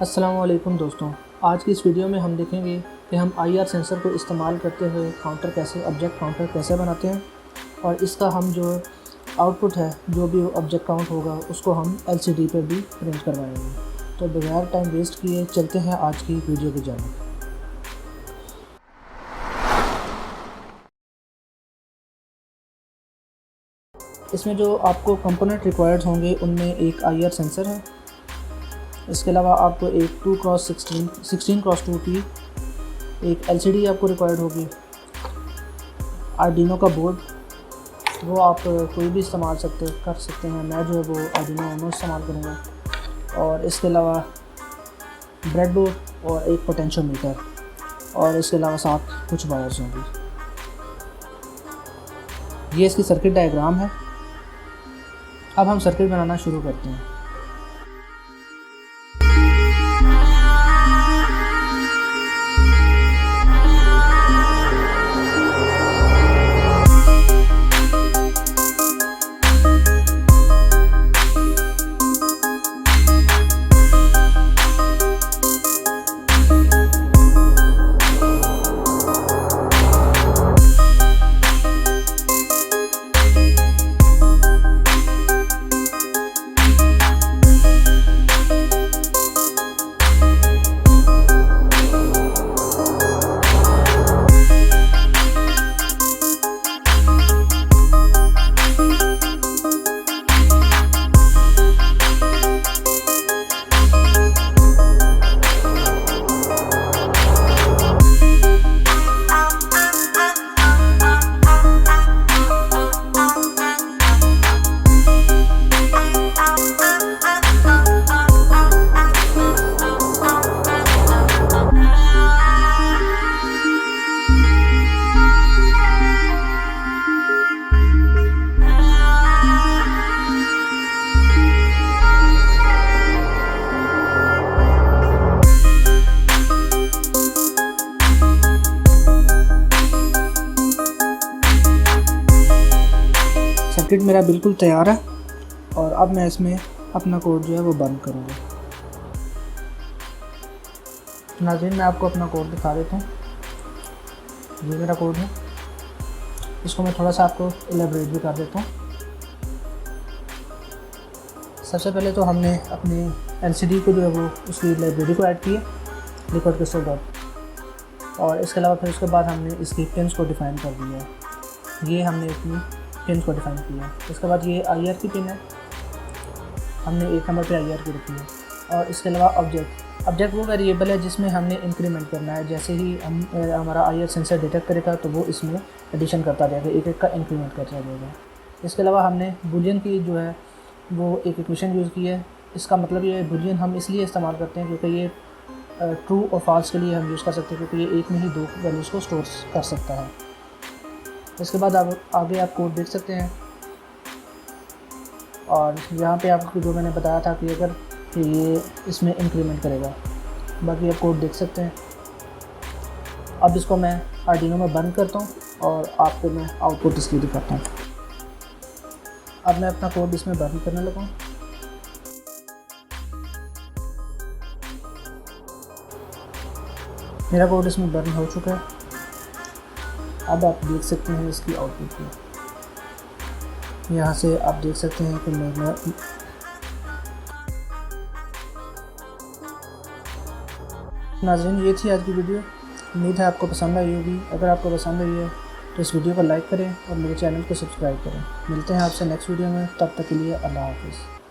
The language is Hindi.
अस्सलाम वालेकुम दोस्तों, आज की इस वीडियो में हम देखेंगे कि हम आईआर सेंसर को इस्तेमाल करते हुए ऑब्जेक्ट काउंटर कैसे बनाते हैं और इसका हम जो आउटपुट है, जो भी ऑब्जेक्ट काउंट होगा उसको हम एलसीडी पर भी प्रिंट करवाएंगे। तो बगैर टाइम वेस्ट किए चलते हैं आज की वीडियो की जानिब। इसमें जो आपको कंपोनेंट रिक्वायर्ड होंगे उनमें एक आईआर सेंसर है। इसके अलावा आपको एक 16x2 की एक एलसीडी आपको रिक्वायर्ड होगी। आर्डिनो का बोर्ड, वो आप कोई भी इस्तेमाल कर सकते हैं। मैं जो है वो आर्डिनो उनो इस्तेमाल करूँगा। और इसके अलावा ब्रेडबोर्ड और एक पोटेंशियोमीटर, और इसके अलावा साथ कुछ वायर्स होंगी। ये इसकी सर्किट डायग्राम है। अब हम सर्किट बनाना शुरू करते हैं। सर्किट मेरा बिल्कुल तैयार है और अब मैं इसमें अपना कोड जो है वो बंद करूँगा। नाज़रीन, मैं आपको अपना कोड दिखा देता हूँ। ये मेरा कोड है। इसको मैं थोड़ा सा आपको एलेबरेट भी कर देता हूँ। सबसे पहले तो हमने अपनी एलसीडी को जो है वो उसकी लाइब्रेरी को ऐड किया, लिक्विड क्रिस्टल डॉट। और इसके अलावा फिर उसके बाद हमने इसकी पिन्स को डिफ़ाइन कर दिया। ये हमने अपनी पिन्स को डिफ़ाइन किया। इसके बाद ये आईआर की पिन है, हमने 1 नंबर पे आईआर की रखी है। और इसके अलावा ऑब्जेक्ट वो वेरिएबल है जिसमें हमने इंक्रीमेंट करना है। जैसे ही हमारा आईआर सेंसर डिटेक्ट करेगा तो वो इसमें एडिशन करता जाएगा, एक का इंक्रीमेंट करता जाएगा। इसके अलावा हमने बुलियन की जो है वो एक इक्वेशन यूज़ की है। इसका मतलब ये बुलियन हम इसलिए इस्तेमाल करते हैं क्योंकि ये ट्रू और फॉल्स के लिए हम यूज़ कर सकते हैं, क्योंकि ये एक में ही 2 वैल्यूज़ को स्टोर कर सकता है। इसके बाद आप आगे आप कोड देख सकते हैं। और यहाँ पे आपको जो मैंने बताया था कि अगर ये इसमें इंक्रीमेंट करेगा, बाकी आप कोड देख सकते हैं। अब इसको मैं आर्डिनो में बंद करता हूँ और आपको मैं आउटपुट इसकी दिखाता हूँ। अब मैं अपना कोड इसमें बंद करने लगा हूँ। मेरा कोड इसमें बंद हो चुका है। अब आप देख सकते हैं इसकी आउटपुट को। यहाँ से आप देख सकते हैं कि मैं नाज़रीन, ये थी आज की वीडियो। उम्मीद है आपको पसंद आई होगी। अगर आपको पसंद आई है तो इस वीडियो को लाइक करें और मेरे चैनल को सब्सक्राइब करें। मिलते हैं आपसे नेक्स्ट वीडियो में, तब तक के लिए अल्लाह हाफ़िज़।